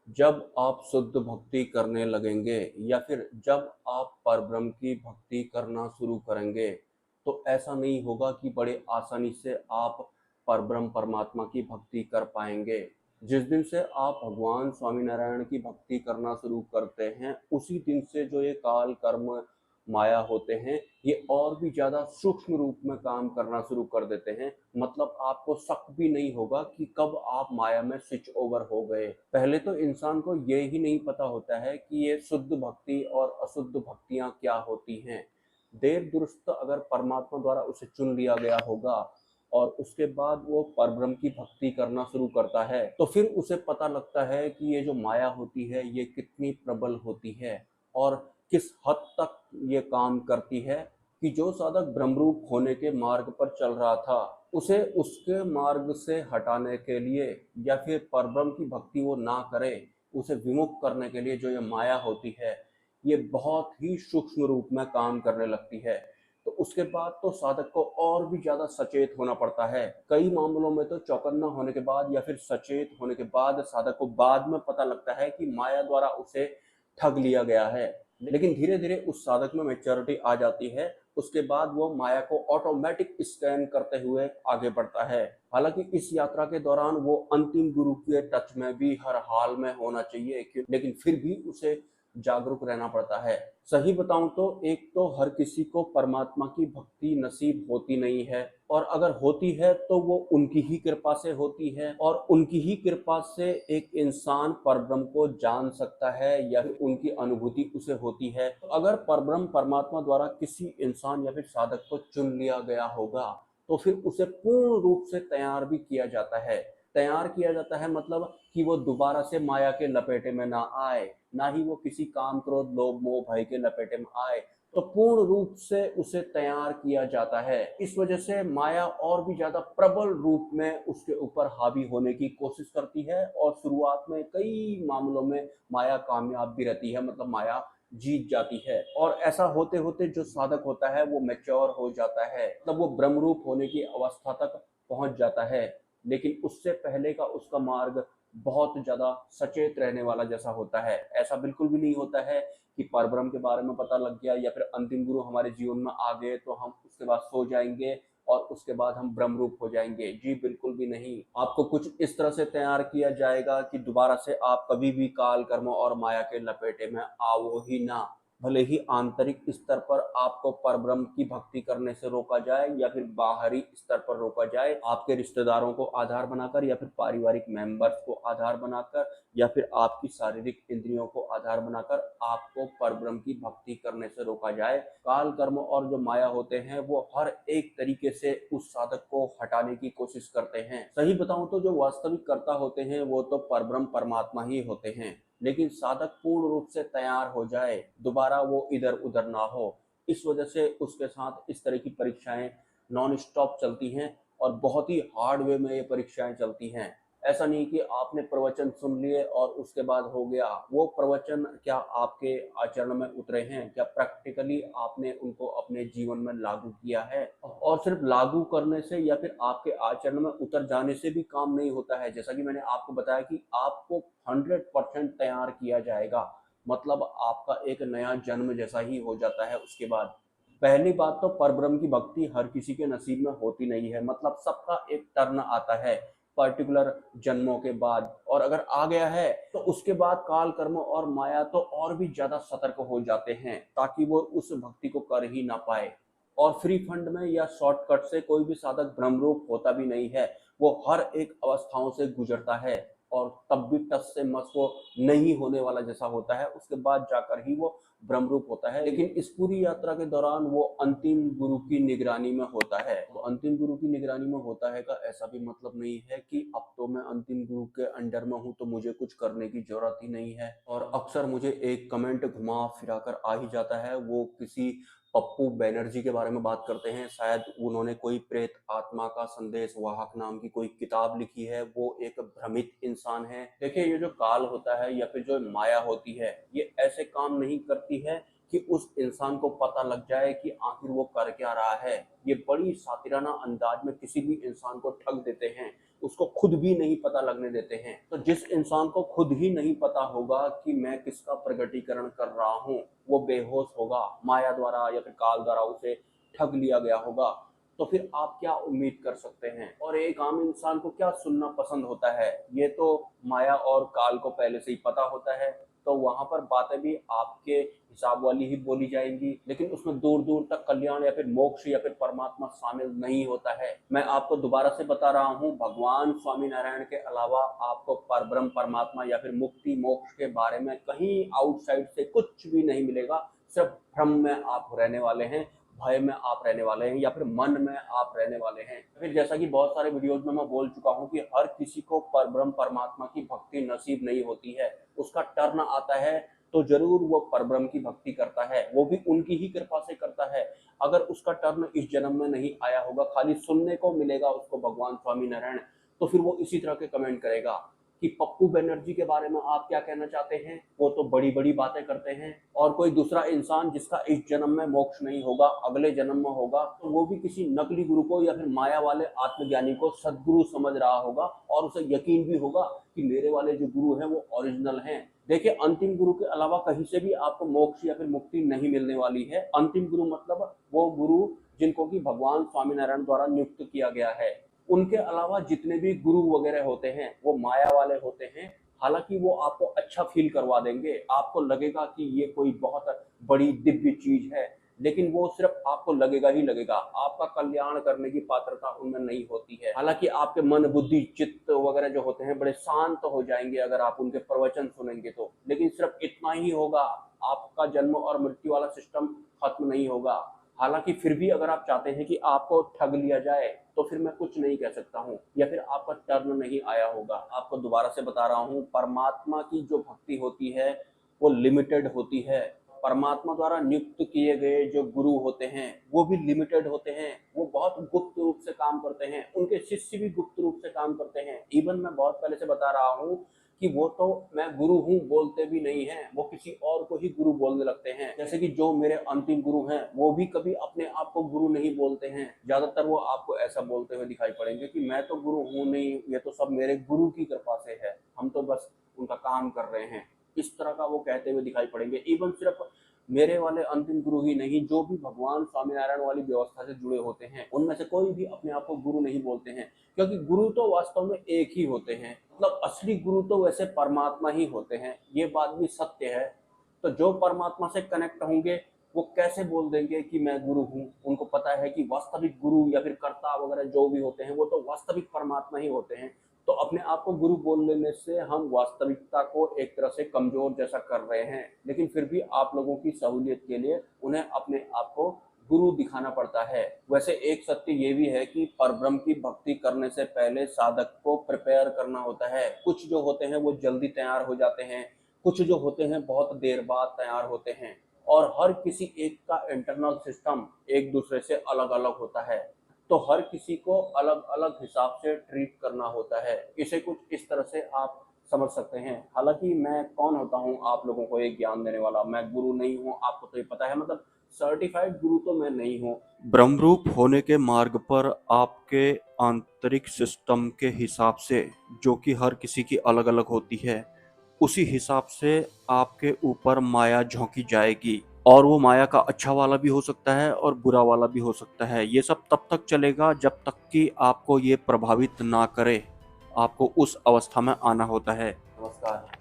जब आप शुद्ध भक्ति करने लगेंगे या फिर जब आप परब्रह्म की भक्ति करना शुरू करेंगे, तो ऐसा नहीं होगा कि बड़े आसानी से आप परब्रह्म परमात्मा की भक्ति कर पाएंगे। जिस दिन से आप भगवान स्वामीनारायण की भक्ति करना शुरू करते हैं, उसी दिन से जो ये काल कर्म माया होते हैं, ये और भी ज़्यादा सूक्ष्म रूप में काम करना शुरू कर देते हैं। मतलब आपको शक भी नहीं होगा कि कब आप माया में स्विच ओवर हो गए। पहले तो इंसान को ये ही नहीं पता होता है कि ये शुद्ध भक्ति और अशुद्ध भक्तियाँ क्या होती हैं। देर दुरुस्त अगर परमात्मा द्वारा उसे चुन लिया गया होगा और उसके बाद वो परब्रह्म की भक्ति करना शुरू करता है, तो फिर उसे पता लगता है कि ये जो माया होती है ये कितनी प्रबल होती है और किस हद तक ये काम करती है कि जो साधक ब्रह्मरूप होने के मार्ग पर चल रहा था, उसे उसके मार्ग से हटाने के लिए या फिर परब्रह्म की भक्ति वो ना करे, उसे विमुख करने के लिए जो ये माया होती है, ये बहुत ही सूक्ष्म रूप में काम करने लगती है। तो उसके बाद तो साधक को और भी ज़्यादा सचेत होना पड़ता है। कई मामलों में तो चौकन्ना होने के बाद या फिर सचेत होने के बाद साधक को बाद में पता लगता है कि माया द्वारा उसे ठग लिया गया है। लेकिन धीरे धीरे उस साधक में मैच्योरिटी आ जाती है। उसके बाद वो माया को ऑटोमेटिक स्कैन करते हुए आगे बढ़ता है। हालांकि इस यात्रा के दौरान वो अंतिम गुरु के टच में भी हर हाल में होना चाहिए, लेकिन फिर भी उसे जागरूक रहना पड़ता है। सही बताऊं तो एक तो हर किसी को परमात्मा की भक्ति नसीब होती नहीं है, और अगर होती है तो वो उनकी ही कृपा से होती है, और उनकी ही कृपा से एक इंसान परब्रह्म को जान सकता है या फिर उनकी अनुभूति उसे होती है। तो अगर परब्रह्म परमात्मा द्वारा किसी इंसान या फिर साधक को चुन लिया गया होगा, तो फिर उसे पूर्ण रूप से तैयार भी किया जाता है। तैयार किया जाता है मतलब कि वो दोबारा से माया के लपेटे में ना आए, ना ही वो किसी काम क्रोध लोभ मोह भय के लपेटे में आए। तो पूर्ण रूप से उसे तैयार किया जाता है। इस वजह से माया और भी ज्यादा प्रबल रूप में उसके ऊपर हावी होने की कोशिश करती है, और शुरुआत में कई मामलों में माया कामयाब भी रहती है, मतलब माया जीत जाती है। और ऐसा होते होते जो साधक होता है वो मैच्योर हो जाता है, मतलब वो ब्रह्मरूप होने की अवस्था तक पहुंच जाता है। लेकिन उससे पहले का उसका मार्ग बहुत ज्यादा सचेत रहने वाला जैसा होता है। ऐसा बिल्कुल भी नहीं होता है कि परब्रह्म के बारे में पता लग गया या फिर अंतिम गुरु हमारे जीवन में आ गए तो हम उसके बाद सो जाएंगे और उसके बाद हम ब्रह्मरूप हो जाएंगे। जी बिल्कुल भी नहीं। आपको कुछ इस तरह से तैयार किया जाएगा कि दोबारा से आप कभी भी काल कर्म और माया के लपेटे में आओ ही ना। भले ही आंतरिक स्तर पर आपको परब्रह्म की भक्ति करने से रोका जाए या फिर बाहरी स्तर पर रोका जाए, आपके रिश्तेदारों को आधार बनाकर या फिर पारिवारिक मेंबर्स को आधार बनाकर या फिर आपकी शारीरिक इंद्रियों को आधार बनाकर आपको परब्रह्म की भक्ति करने से रोका जाए। काल कर्म और जो माया होते हैं वो हर एक तरीके से उस साधक को हटाने की कोशिश करते हैं। सही बताऊं तो जो वास्तविक कर्ता होते हैं वो तो परब्रह्म परमात्मा ही होते हैं, लेकिन साधक पूर्ण रूप से तैयार हो जाए, दोबारा वो इधर उधर ना हो। इस वजह से उसके साथ इस तरह की परीक्षाएं नॉन स्टॉप चलती हैं, और बहुत ही हार्ड वे में ये परीक्षाएं चलती हैं। ऐसा नहीं कि आपने प्रवचन सुन लिए और उसके बाद हो गया। वो प्रवचन क्या आपके आचरण में उतरे हैं? क्या प्रैक्टिकली आपने उनको अपने जीवन में लागू किया है? और सिर्फ लागू करने से या फिर आपके आचरण में उतर जाने से भी काम नहीं होता है। जैसा कि मैंने आपको बताया कि आपको 100% तैयार किया जाएगा, मतलब आपका एक नया जन्म जैसा ही हो जाता है उसके बाद। पहली बात तो परब्रह्म की भक्ति हर किसी के नसीब में होती नहीं है, मतलब सबका एक टर्न आता है पर्टिकुलर जन्मों के बाद, और अगर आ गया है तो उसके बाद काल कर्म और माया तो और भी ज्यादा सतर्क हो जाते हैं ताकि वो उस भक्ति को कर ही ना पाए। और फ्री फंड में या शॉर्टकट से कोई भी साधक ब्रह्मरूप होता भी नहीं है। वो हर एक अवस्थाओं से गुजरता है, और तब भी टस से मस वो नहीं होने वाला जैसा होता है, उसके बाद जाकर ही वो ब्रह्मरूप होता है। लेकिन इस पूरी यात्रा के दौरान वो अंतिम गुरु की निगरानी में होता है। वो अंतिम गुरु की निगरानी में होता है का ऐसा भी मतलब नहीं है कि अब तो मैं अंतिम गुरु के अंडर में हूँ तो मुझे कुछ करने की जरूरत ही नहीं है। और अक्सर मुझे एक कमेंट घुमा फिरा कर आ ही जाता है, वो किसी पप्पू बैनर्जी के बारे में बात करते हैं। शायद उन्होंने कोई प्रेत आत्मा का संदेश वाहक नाम की कोई किताब लिखी है। वो एक भ्रमित इंसान है। देखिए, ये जो काल होता है या फिर जो माया होती है, ये ऐसे काम नहीं करती है कि उस इंसान को पता लग जाए कि आखिर वो कर क्या रहा है। ये बड़ी सातिराना अंदाज में किसी भी इंसान को ठग देते हैं, उसको खुद भी नहीं पता लगने देते हैं। तो जिस इंसान को खुद ही नहीं पता होगा कि मैं किसका प्रकटीकरण कर रहा हूँ, वो बेहोश होगा, माया द्वारा या फिर काल द्वारा उसे ठग लिया गया होगा, तो फिर आप क्या उम्मीद कर सकते हैं। और एक आम इंसान को क्या सुनना पसंद होता है, ये तो माया और काल को पहले से ही पता होता है, तो वहां पर बातें भी आपके हिसाब वाली ही बोली जाएंगी, लेकिन उसमें दूर दूर तक कल्याण या फिर मोक्ष या फिर परमात्मा शामिल नहीं होता है। मैं आपको दोबारा से बता रहा हूँ, भगवान स्वामीनारायण के अलावा आपको परब्रह्म परमात्मा या फिर मुक्ति मोक्ष के बारे में कहीं आउटसाइड से कुछ भी नहीं मिलेगा। सिर्फ भ्रम में आप रहने वाले हैं, भय में आप रहने वाले हैं, या फिर मन में आप रहने वाले हैं। फिर जैसा कि बहुत सारे वीडियोज में मैं बोल चुका हूं कि हर किसी को परब्रह्म परमात्मा की भक्ति नसीब नहीं होती है। उसका टर्न आता है तो जरूर वो परब्रह्म की भक्ति करता है, वो भी उनकी ही कृपा से करता है। अगर उसका टर्न इस जन्म में नहीं आया होगा, खाली सुनने को मिलेगा उसको भगवान स्वामीनारायण, तो फिर वो इसी तरह के कमेंट करेगा कि पप्पू बनर्जी के बारे में आप क्या कहना चाहते हैं, वो तो बड़ी बड़ी बातें करते हैं। और कोई दूसरा इंसान जिसका इस जन्म में मोक्ष नहीं होगा, अगले जन्म में होगा, तो वो भी किसी नकली गुरु को या फिर माया वाले आत्मज्ञानी को सदगुरु समझ रहा होगा, और उसे यकीन भी होगा कि मेरे वाले जो गुरु हैं वो ओरिजिनल हैं। देखिए, अंतिम गुरु के अलावा कहीं से भी आपको मोक्ष या फिर मुक्ति नहीं मिलने वाली है। अंतिम गुरु मतलब वो गुरु जिनको कि भगवान स्वामीनारायण द्वारा नियुक्त किया गया है। उनके अलावा जितने भी गुरु वगैरह होते हैं वो माया वाले होते हैं। हालांकि वो आपको अच्छा फील करवा देंगे, आपको लगेगा कि ये कोई बहुत बड़ी दिव्य चीज है, लेकिन वो सिर्फ आपको लगेगा ही लगेगा, आपका कल्याण करने की पात्रता उनमें नहीं होती है। हालांकि आपके मन बुद्धि चित्त वगैरह जो होते हैं बड़े शांत हो जाएंगे अगर आप उनके प्रवचन सुनेंगे तो, लेकिन सिर्फ इतना ही होगा, आपका जन्म और मृत्यु वाला सिस्टम खत्म नहीं होगा। हालांकि फिर भी अगर आप चाहते हैं कि आपको ठग लिया जाए तो फिर मैं कुछ नहीं कह सकता हूँ, या फिर आपका टर्न नहीं आया होगा। आपको दोबारा से बता रहा हूँ, परमात्मा की जो भक्ति होती है वो लिमिटेड होती है। परमात्मा द्वारा नियुक्त किए गए जो गुरु होते हैं वो भी लिमिटेड होते हैं, वो बहुत गुप्त रूप से काम करते हैं, उनके शिष्य भी गुप्त रूप से काम करते हैं। इवन मैं बहुत पहले से बता रहा हूँ कि वो तो मैं गुरु हूँ बोलते भी नहीं हैं, वो किसी और को ही गुरु बोलने लगते हैं। जैसे कि जो मेरे अंतिम गुरु हैं वो भी कभी अपने आप को गुरु नहीं बोलते हैं, ज्यादातर वो आपको ऐसा बोलते हुए दिखाई पड़ेंगे कि मैं तो गुरु हूँ नहीं, ये तो सब मेरे गुरु की कृपा से है, हम तो बस उनका काम कर रहे हैं, इस तरह का वो कहते हुए दिखाई पड़ेंगे। इवन सिर्फ मेरे वाले अंतिम गुरु ही नहीं, जो भी भगवान स्वामीनारायण वाली व्यवस्था से जुड़े होते हैं उनमें से कोई भी अपने आप को गुरु नहीं बोलते हैं, क्योंकि गुरु तो वास्तव में एक ही होते हैं। मतलब असली गुरु तो वैसे परमात्मा ही होते हैं, ये बात भी सत्य है। तो जो परमात्मा से कनेक्ट होंगे वो कैसे बोल देंगे कि मैं गुरु हूँ। उनको पता है कि वास्तविक गुरु या फिर कर्ता वगैरह जो भी होते हैं वो तो वास्तविक परमात्मा ही होते हैं। तो अपने आप को गुरु बोल लेने से हम वास्तविकता को एक तरह से कमजोर जैसा कर रहे हैं, लेकिन फिर भी आप लोगों की सहूलियत के लिए उन्हें अपने आप को गुरु दिखाना पड़ता है। वैसे एक सत्य ये भी है कि परब्रह्म की भक्ति करने से पहले साधक को प्रिपेयर करना होता है। कुछ जो होते हैं वो जल्दी तैयार हो जाते हैं, कुछ जो होते हैं बहुत देर बाद तैयार होते हैं, और हर किसी एक का इंटरनल सिस्टम एक दूसरे से अलग अलग होता है, तो हर किसी को अलग अलग हिसाब से ट्रीट करना होता है। इसे कुछ इस तरह से आप समझ सकते हैं। हालांकि मैं कौन होता हूँ आप लोगों को एक ज्ञान देने वाला, मैं गुरु नहीं हूँ, आपको तो ये पता है, मतलब सर्टिफाइड गुरु तो मैं नहीं हूँ। ब्रह्मरूप होने के मार्ग पर आपके आंतरिक सिस्टम के हिसाब से, जो कि हर किसी की अलग अलग होती है, उसी हिसाब से आपके ऊपर माया झोंकी जाएगी, और वो माया का अच्छा वाला भी हो सकता है और बुरा वाला भी हो सकता है। ये सब तब तक चलेगा जब तक कि आपको ये प्रभावित ना करे, आपको उस अवस्था में आना होता है। नमस्कार।